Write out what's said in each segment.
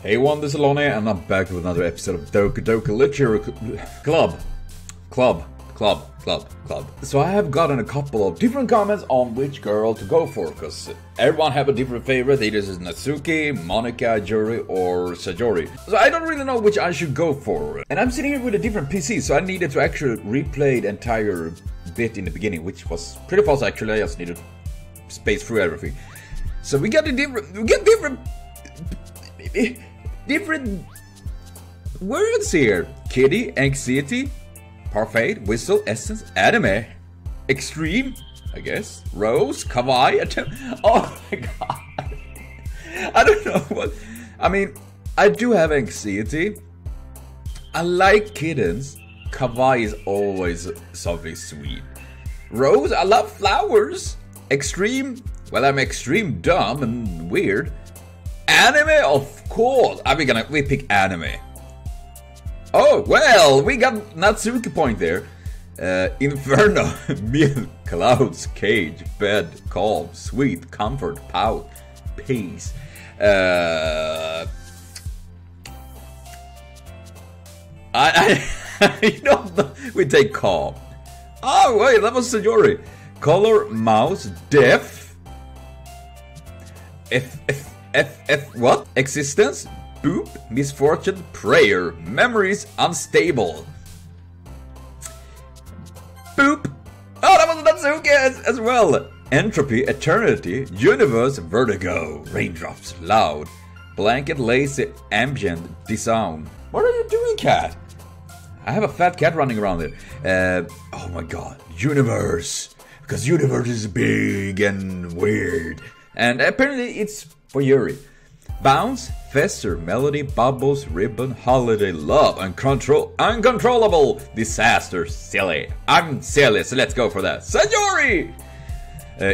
Hey one, this is Lonnie, and I'm back with another episode of Doki Doki Literature Club. So I have gotten a couple of different comments on which girl to go for, because everyone have a different favorite. Either it's Natsuki, Monika, Juri, or Sajori. So I don't really know which I should go for. And I'm sitting here with a different PC, so I needed to actually replay the entire bit in the beginning, which was pretty fast actually. I just needed to space through everything. So we get different words here. Kitty, anxiety, parfait, whistle, essence, anime, extreme, I guess, rose, kawaii, oh my god. I don't know what, I mean, I do have anxiety. I like kittens. Kawaii is always something sweet. Rose, I love flowers. Extreme, well, I'm extreme dumb and weird. Anime, of course. We pick anime. Oh, well, we got Natsuki point there. Inferno, milk, clouds, cage, bed, calm, sweet, comfort, pout, peace. We take calm. Oh, wait, that was Sajori. Color, mouse, deaf. What? Existence, boop, misfortune, prayer, memories, unstable. Boop. Oh, that was Natsuki as well. Entropy, eternity, universe, vertigo, raindrops, loud, blanket, lazy, ambient, disown. What are you doing, cat? I have a fat cat running around there. Oh my god, universe. Because universe is big and weird. And apparently it's for Yuri. Bounce, fester, melody, bubbles, ribbon, holiday, love, uncontrollable, disaster, silly. I'm silly, so let's go for that. Sajori!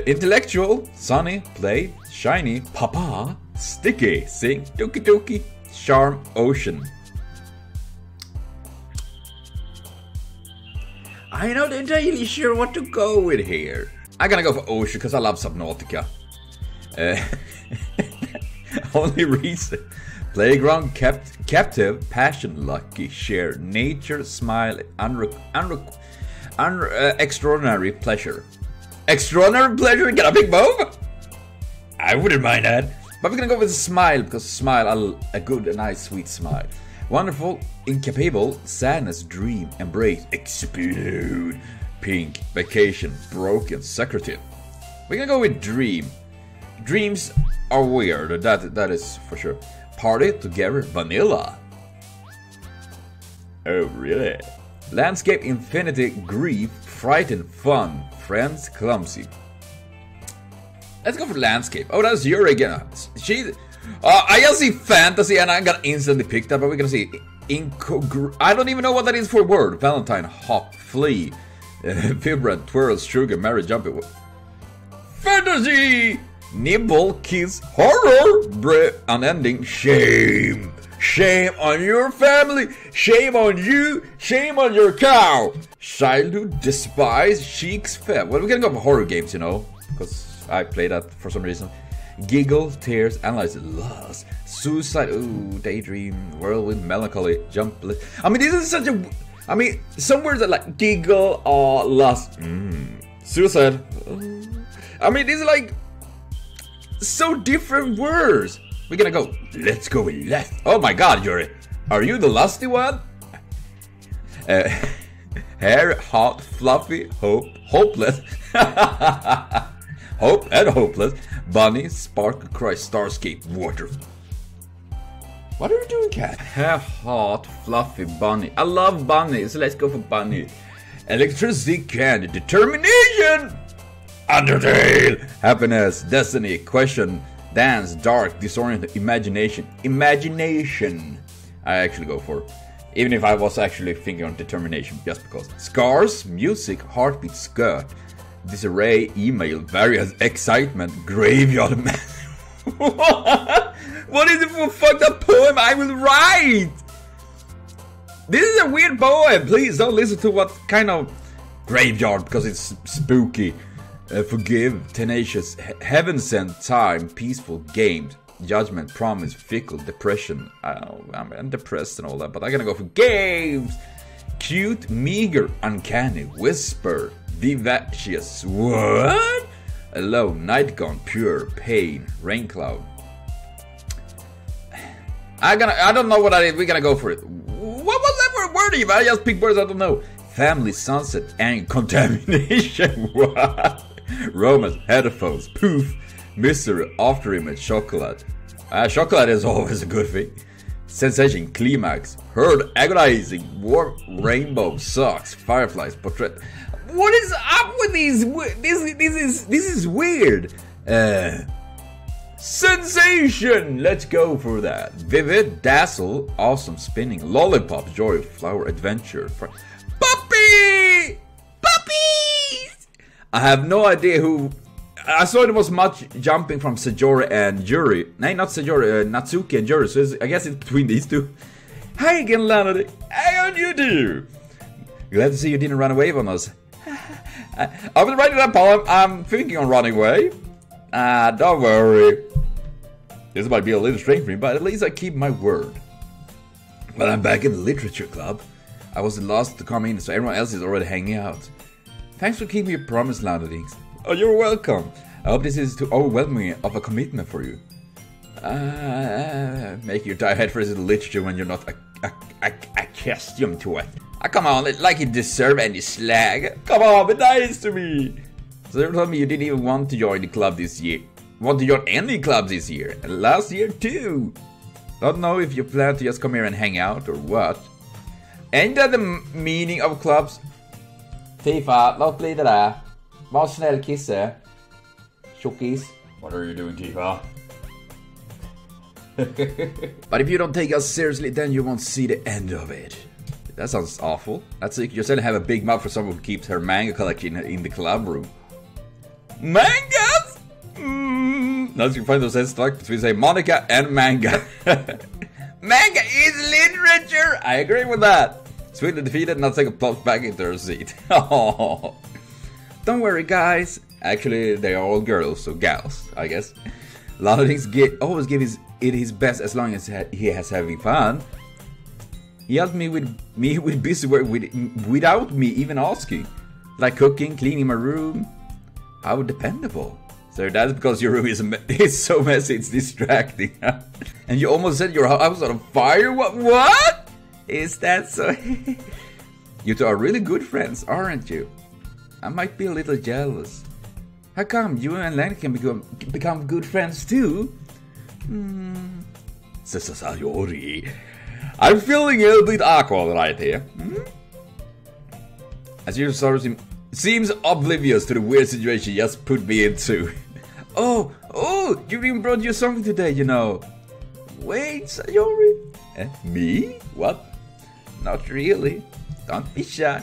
Intellectual, sunny, play, shiny, papa, sticky, sing, doki doki, charm, ocean. I'm not entirely sure what to go with here. I'm gonna go for ocean because I love Subnautica. Only reason. Playground, captive, passion, lucky, share, nature, smile, extraordinary pleasure. Extraordinary pleasure? Can I pick both? I wouldn't mind that. But we're gonna go with smile, because smile, a good, a nice, sweet smile. Wonderful, incapable, sadness, dream, embrace, explode, pink, vacation, broken, secretive. We're gonna go with dream. Dreams are weird, that is for sure. Party, together, vanilla. Oh, really? Landscape, infinity, grief, frightened, fun, friends, clumsy. Let's go for landscape. Oh, that's Yuri again. I just see fantasy and I got instantly picked up, but we're gonna see I don't even know what that is for a word. Valentine, hop, flee, vibrant, twirls, sugar, marry, jumpy. Fantasy! Nibble, kiss, horror, unending, shame. Shame on your family, shame on you, shame on your cow. Childhood, despise, cheeks, fed. Well, we're gonna go for horror games, you know, because I play that for some reason. Giggle, tears, analyze, lust, suicide, ooh, daydream, whirlwind, melancholy, jump. I mean, this is such a. I mean, some words are like giggle or lust, suicide. I mean, these are like so different words. We're gonna go. Let's go with left. Oh my God, Yuri, are you the lusty one? Hair, hot, fluffy, hope, hopeless. Hope and hopeless. Bunny, sparkle, cry, starscape, water. What are you doing, cat? Hair, hot, fluffy, bunny. I love bunny, so let's go for bunny. Electricity, candy, determination. Undertale, happiness, destiny, question, dance, dark, disoriented, imagination. Imagination. I actually go for. Even if I was actually thinking on determination, just because. Scars, music, heartbeat, skirt. Disarray, email, various, excitement, graveyard man. What is it for a fucked up poem I will write? This is a weird poem. Please don't listen to what kind of graveyard, because it's spooky. Forgive, tenacious, heaven sent, time, peaceful, games. judgment, promise, fickle, depression. I'm depressed and all that, but I'm gonna go for games. Cute, meager, uncanny, whisper, vivacious. What? Alone, night gone, pure, pain, rain cloud. I don't know what we're gonna go for it. What was that word even? I just picked words I don't know. Family, sunset, and contamination. What? Romance, headphones, poof, mystery, after image, chocolate. Chocolate is always a good thing. Sensation, climax, herd, agonizing, warm, rainbow, socks, fireflies, portrait. What is up with these? This is weird. Sensation! Let's go for that. Vivid, dazzle, awesome, spinning, lollipop, joy, flower, adventure. Puppy! Puppies! I have no idea who. I saw there was much jumping from Sajori and Yuri. No, not Sajori, Natsuki and Yuri. So I guess it's between these two. Hi again, Leonard. How do you do? Glad to see you didn't run away from us. I've been writing that poem. I'm thinking on running away. Don't worry. This might be a little strange for me, but at least I keep my word. But I'm back in the literature club. I was the last to come in, so everyone else is already hanging out. Thanks for keeping your promise, Leonard. Oh, you're welcome. I hope this is too overwhelming of a commitment for you. Make your tired for literature when you're not accustomed to it. Come on, like you deserve any slag. Come on, be nice to me. So you told me you didn't even want to join the club this year. Want to join any club this year, and last year too. Don't know if you plan to just come here and hang out or what. Ain't that the meaning of clubs? Tifa, låt bli det där. Var snäll kisse. Tjockis. What are you doing, Tifa? But if you don't take us seriously, then you won't see the end of it. That sounds awful. That's like you're saying have a big mouth for someone who keeps her manga collection in the club room. Mangas? Now you can find those heads stuck between say Monica and manga. Manga is literature! I agree with that. Sweetly defeated, not take a plop back into her seat. Oh. Don't worry, guys. Actually, they are all girls, so gals, I guess. A lot of things always give his best as long as he has having fun. He helped me with busy work without me even asking. Like cooking, cleaning my room. How dependable. So that's because your room is so messy, it's distracting. And you almost set your house on fire? What? Is that so? You two are really good friends, aren't you? I might be a little jealous. How come you and Lenny can become good friends too? Sayori. I'm feeling a little bit awkward right here. As you seems oblivious to the weird situation you just put me into. Oh, you even brought you something today, you know. Wait, Sayori? Me? What? Not really. Don't be shy.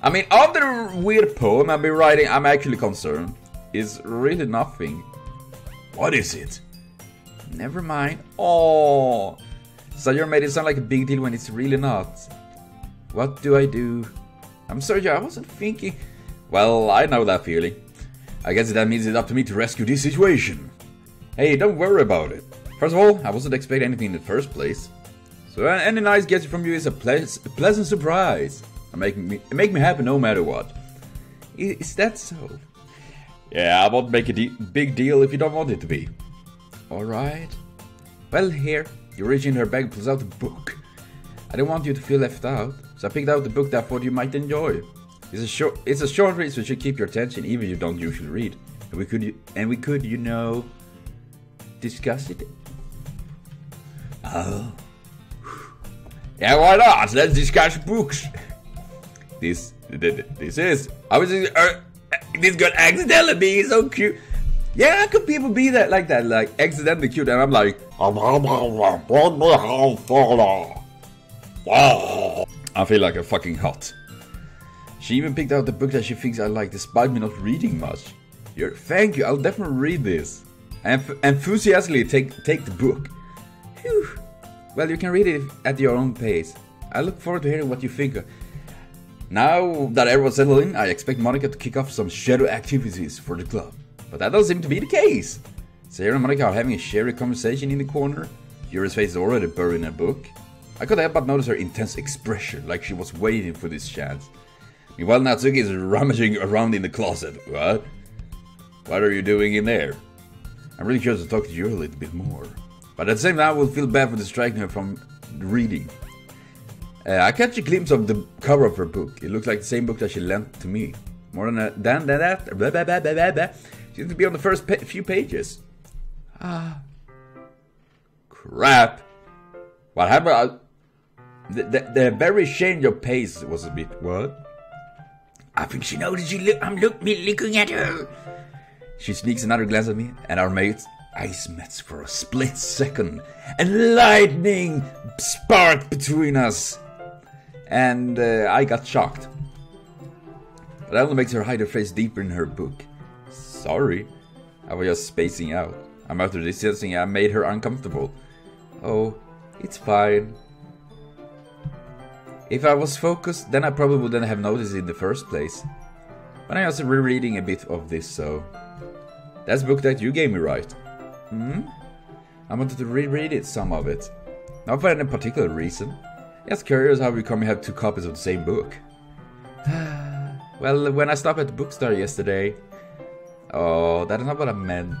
I mean, of the weird poem I've been writing, I'm actually concerned. It's really nothing. What is it? Never mind. Oh, Sayori made it sound like a big deal when it's really not. What do I do? I'm sorry, I wasn't thinking. Well, I know that feeling. I guess that means it's up to me to rescue this situation. Hey, don't worry about it. First of all, I wasn't expecting anything in the first place. So any nice gesture from you is a pleasant surprise. It make me happy no matter what. Is that so? Yeah, I won't make a big deal if you don't want it to be. Alright. Well, here. You reach in her bag and pulls out the book. I don't want you to feel left out, so I picked out the book that I thought you might enjoy. It's a short read, so it should keep your attention even if you don't usually read. And we could, you know, discuss it. Oh. Yeah, why not? Let's discuss books. This is. I was this got accidentally being so cute. Yeah, how could people be that like accidentally cute? And I'm like, I feel like a fucking hot. She even picked out the book that she thinks I like, despite me not reading much. Thank you. I'll definitely read this. And enthusiastically take the book. Whew. Well, you can read it at your own pace. I look forward to hearing what you think. Now that everyone's settled in, I expect Monica to kick off some shadow activities for the club. But that doesn't seem to be the case. Sarah and Monica are having a shared conversation in the corner. Yuri's face is already buried in a book. I couldn't help but notice her intense expression, like she was waiting for this chance. Meanwhile, Natsuki is rummaging around in the closet. What? What are you doing in there? I'm really curious to talk to Yuri a little bit more. But at the same time, I will feel bad for distracting her from reading. I catch a glimpse of the cover of her book. It looks like the same book that she lent to me. More than that, seems to be on the first few pages. Crap. What happened? The very change of pace was a bit... What? I think she noticed I'm looking at her. She sneaks another glance at me, and our mates' eyes met for a split second. And lightning sparked between us. And I got shocked. But that only makes her hide her face deeper in her book. Sorry, I was just spacing out. I'm after distancing. I made her uncomfortable. Oh, it's fine. If I was focused, then I probably wouldn't have noticed it in the first place. But I'm also rereading a bit of this, so... That's a book that you gave me, right? I wanted to reread it, some of it. Not for any particular reason. Just curious how we come have two copies of the same book. Well, when I stopped at the bookstore yesterday... Oh, that is not what I meant.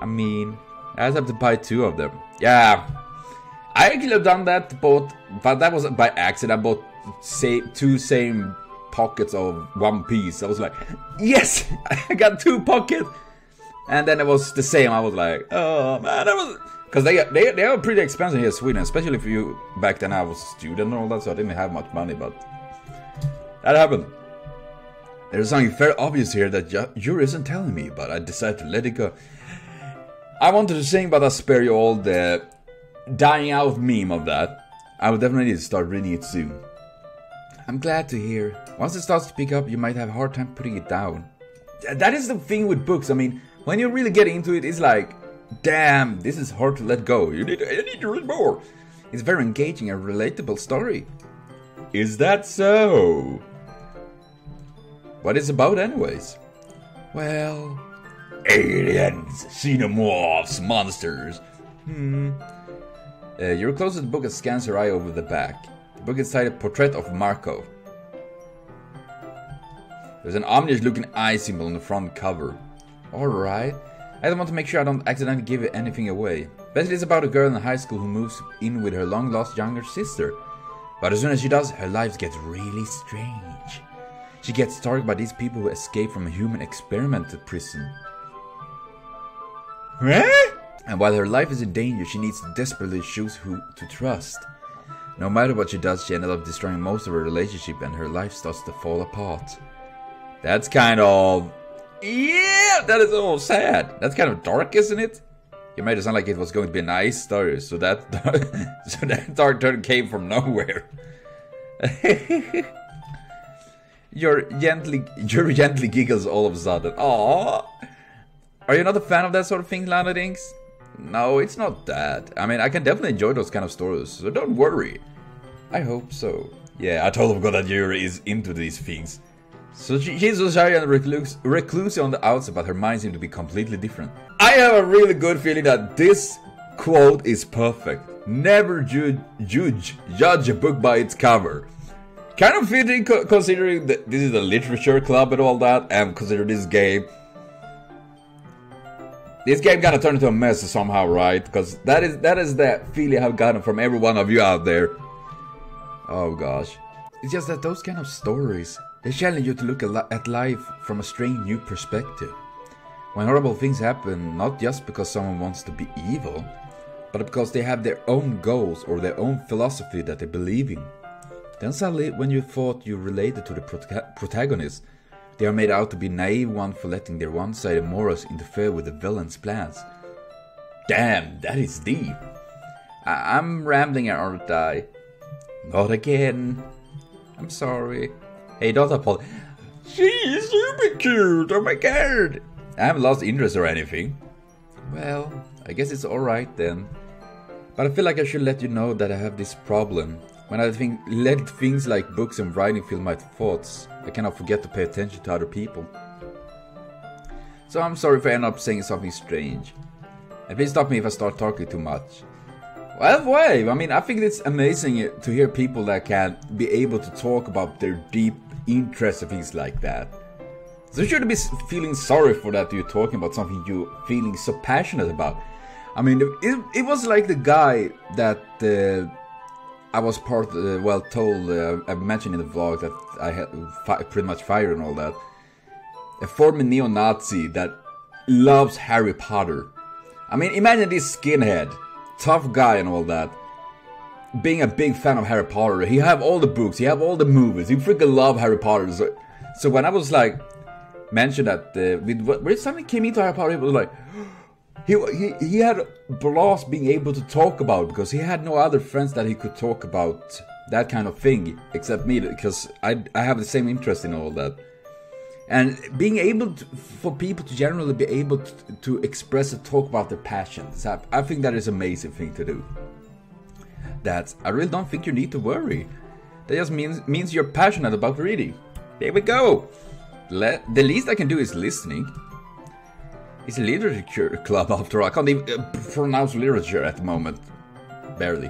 I mean, I just have to buy two of them. Yeah, I actually have done that, but that was by accident. I bought two same pockets of One Piece. I was like, yes, I got two pockets. And then it was the same. I was like, oh man, that was... Because they are pretty expensive here in Sweden, especially if you... Back then I was a student and all that, so I didn't have much money, but... That happened. There's something very obvious here that Yuri isn't telling me, but I decided to let it go. I wanted to sing, but I'll spare you all the dying out meme of that. I will definitely need to start reading it soon. I'm glad to hear. Once it starts to pick up, you might have a hard time putting it down. That is the thing with books. I mean, when you really get into it, it's like, damn, this is hard to let go. You need to read more. It's a very engaging and relatable story. Is that so? What is it about anyways? Well... Aliens, xenomorphs, monsters. You're close to the book and scans her eye over the back. The book is titled Portrait of Marco. There's an ominous looking eye symbol on the front cover. Alright. I don't want to make sure I don't accidentally give anything away. Basically it's about a girl in high school who moves in with her long lost younger sister. But as soon as she does, her life gets really strange. She gets targeted by these people who escape from a human experimental prison. And while her life is in danger, she needs to desperately choose who to trust. No matter what she does, she ends up destroying most of her relationship and her life starts to fall apart. That's kind of... Yeah, that is all sad. That's kind of dark, isn't it? You made it sound like it was going to be a nice story, so that dark turn came from nowhere. You're gently giggles all of a sudden. Aww. Are you not a fan of that sort of thing, LanokirX? No, it's not that. I mean, I can definitely enjoy those kind of stories, so don't worry. I hope so. Yeah, I totally forgot that Yuri is into these things. So she's so shy and recluse on the outside, but her mind seems to be completely different. I have a really good feeling that this quote is perfect. Never judge a book by its cover. Kind of fitting considering that this is a literature club and all that, and consider this game. This game gotta turn into a mess somehow, right? Because that is the feeling I've gotten from every one of you out there. Oh gosh. It's just that those kind of stories, they challenge you to look at life from a strange new perspective. When horrible things happen, not just because someone wants to be evil, but because they have their own goals or their own philosophy that they believe in. Then suddenly, when you thought you related to the protagonist, they are made out to be naive ones for letting their one-sided morals interfere with the villain's plans. Damn, that is deep. I'm rambling, aren't I? Not again. I'm sorry. Hey, don't apologize. She is super cute, oh my god. I haven't lost interest or anything. Well, I guess it's alright then. But I feel like I should let you know that I have this problem. When I let things like books and writing fill my thoughts, I cannot forget to pay attention to other people. So I'm sorry if I end up saying something strange. And please stop me if I start talking too much. Well, why? I mean, I think it's amazing to hear people that can be able to talk about their deep interest and things like that. So you shouldn't be feeling sorry for that you're talking about something you're feeling so passionate about. I mean, it was like the guy that I was told, I mentioned in the vlog that I had pretty much fired and all that. A former neo-Nazi that loves Harry Potter. I mean, imagine this skinhead, tough guy and all that, being a big fan of Harry Potter. He have all the books, he have all the movies, he freaking love Harry Potter. So when I was like, mentioned that when something came into Harry Potter, it was like, he had a blast being able to talk about it because he had no other friends that he could talk about that kind of thing except me, because I have the same interest in all that. And being able to, for people to generally be able to express and talk about their passions, I think that is an amazing thing to do. I really don't think you need to worry. That just means you're passionate about reading. There we go. The least I can do is listening. It's a literature club after all. I can't even pronounce literature at the moment. Barely.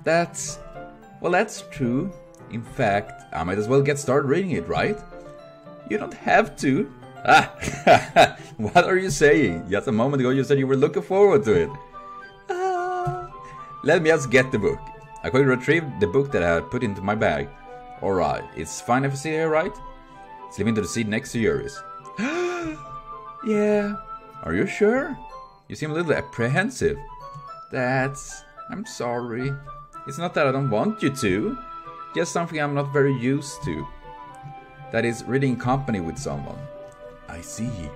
That's true. In fact, I might as well get started reading it, right? You don't have to. What are you saying? Just a moment ago you said you were looking forward to it. Let me just get the book. I quickly retrieved the book that I had put into my bag. Alright, it's fine if I sit here, right? Slip into the seat next to yours. Yeah. Are you sure? You seem a little apprehensive. I'm sorry. It's not that I don't want you to. Just something I'm not very used to. That is, reading in company with someone. I see.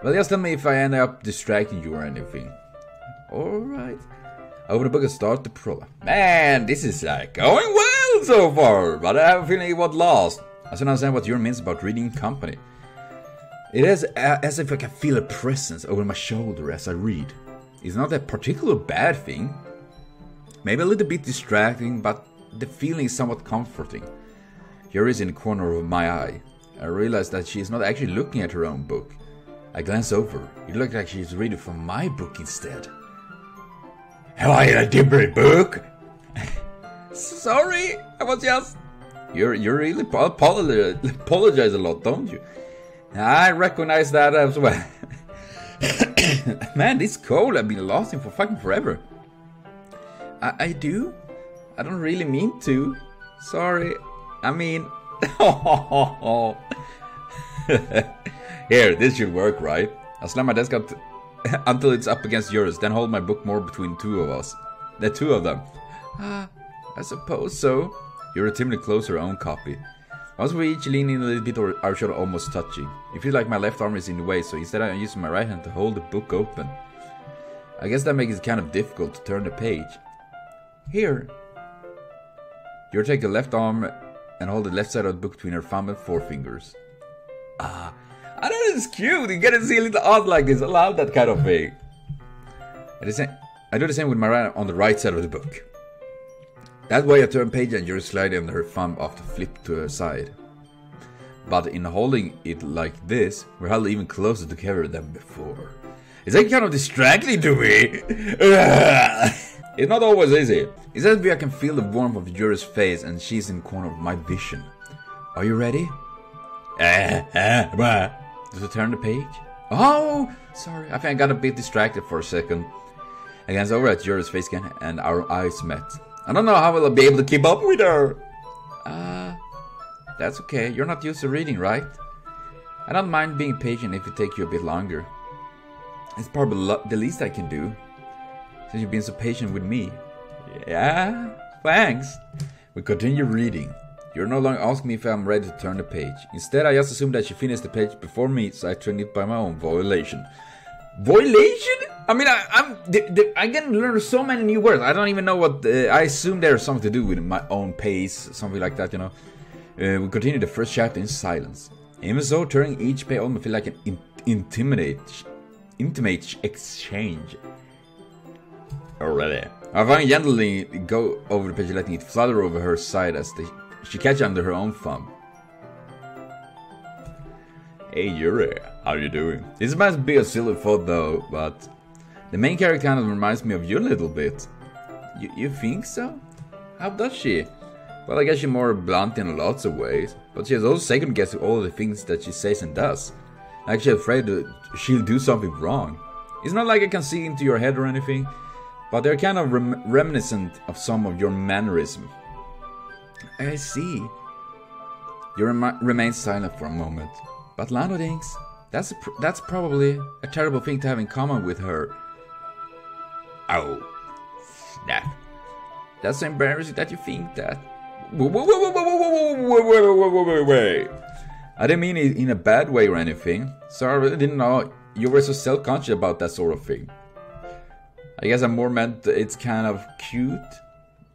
Well, just tell me if I end up distracting you or anything. Alright. I open the book and start the prologue. Man, this is going well so far, but I have a feeling it won't last. I don't understand what your means about reading in company. It is as if I can feel a presence over my shoulder as I read. It's not a particular bad thing. Maybe a little bit distracting, but the feeling is somewhat comforting. Here is in the corner of my eye. I realize that she is not actually looking at her own book. I glance over. It looks like she is reading from my book instead. Have I a different book? Sorry, I was just... You really apologize a lot, don't you? I recognize that as well. Man, this cold I've been lasting for fucking forever. I do? I don't really mean to. Sorry. I mean... Here, this should work, right? I'll slam my desk up until it's up against yours, then hold my book more between two of us. The two of them. I suppose so. You're timidly close to your own copy. Once we each lean in a little bit or our shoulder almost touching. It feels like my left arm is in the way, so instead I'm using my right hand to hold the book open. I guess that makes it kind of difficult to turn the page. Here. You take the left arm and hold the left side of the book between her thumb and forefingers. I know it's cute. You get to see a little art like this. I love that kind of thing. I do the same with my right on the right side of the book. That way I turn page and you're sliding her thumb off to flip to her side. But in holding it like this, we're held even closer together than before. Is that kind of distracting to me? It's not always easy. It's as if I can feel the warmth of Yuri's face and she's in the corner of my vision. Are you ready? Does it turn the page? Oh, sorry. I think I got a bit distracted for a second. I glanced over at Yuri's face again and our eyes met. I don't know how I'll be able to keep up with her. That's okay. You're not used to reading, right? I don't mind being patient if it takes you a bit longer. It's probably the least I can do, since you've been so patient with me. Yeah, thanks. We continue reading. You're no longer asking me if I'm ready to turn the page. Instead, I just assumed that she finished the page before me, so I turned it by my own violation. Violation? I mean, I can learn so many new words. I don't even know what... I assume there's something to do with my own pace, something like that, you know. We continue the first chapter in silence. Even so, turning each page almost feel like an intimate exchange. Already. I finally gently go over the page, letting it flutter over her side as she catches under her own thumb. Hey Yuri, how you doing? This must be a silly thought though, but The main character kind of reminds me of you a little bit. You think so? How does she? Well, I guess she's more blunt in lots of ways, but she has also second guessed all the things that she says and does. I'm actually afraid that she'll do something wrong. It's not like I can see into your head or anything, but they're kind of reminiscent of some of your mannerism. I see. You remain silent for a moment. But Lando thinks that's probably a terrible thing to have in common with her. Oh, snap. That's so embarrassing that you think that. Wait. I didn't mean it in a bad way or anything. So I really didn't know you were so self-conscious about that sort of thing. I guess I more meant it's kind of cute.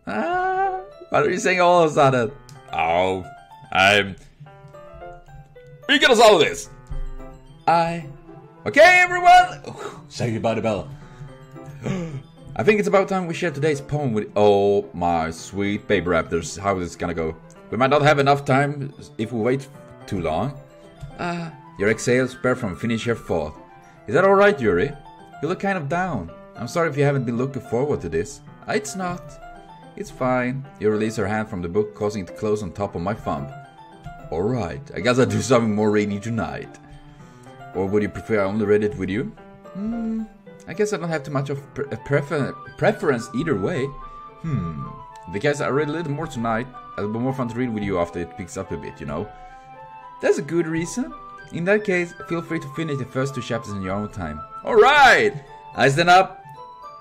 What are you saying all of a sudden? Oh, we gotta solve this. Okay, everyone. Say goodbye to Bella. I think it's about time we share today's poem with. Oh my sweet baby raptors. How is this gonna go? We might not have enough time if we wait too long. Your exhales spare from finish your thought. Is that alright, Yuri? You look kind of down. I'm sorry if you haven't been looking forward to this. It's not. It's fine. You release her hand from the book, causing it to close on top of my thumb. Alright, I guess I'll do something more reading tonight. Or would you prefer I only read it with you? I guess I don't have too much of a preference either way. Because I read a little more tonight, it'll be more fun to read with you after it picks up a bit, you know? That's a good reason. In that case, feel free to finish the first 2 chapters in your own time. Alright! I stand up,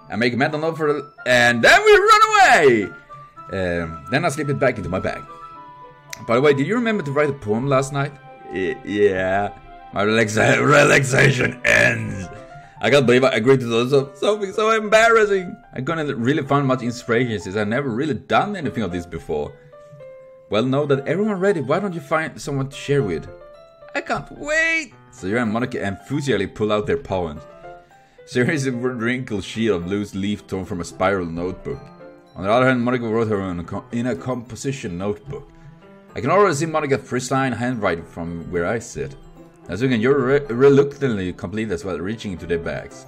I make a mental note for it, and then we run away! Then I slip it back into my bag. By the way, did you remember to write a poem last night? Yeah. My relaxation ends. I can't believe I agreed to do something so embarrassing. I couldn't really find much inspiration since I've never really done anything of this before. Well, now that everyone read it, why don't you find someone to share with? I can't wait! Sayori and Monica enthusiastically pull out their poems. Sayori is a wrinkled sheet of loose leaf torn from a spiral notebook. On the other hand, Monica wrote her in a composition notebook. I can already see Monica's pristine handwriting from where I sit. As you can, you're reluctantly complete as well, reaching into their bags.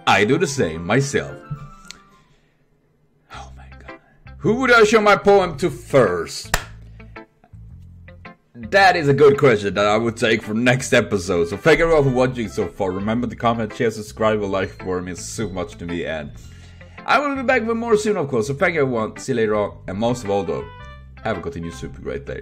I do the same, myself. Oh my god. Who would I show my poem to first? That is a good question that I would take for next episode. So thank you all for watching so far. Remember to comment, share, subscribe, or like for me. It's so much to me, and I will be back with more soon, of course. So thank you everyone. See you later on. And most of all though, have a continued super great day.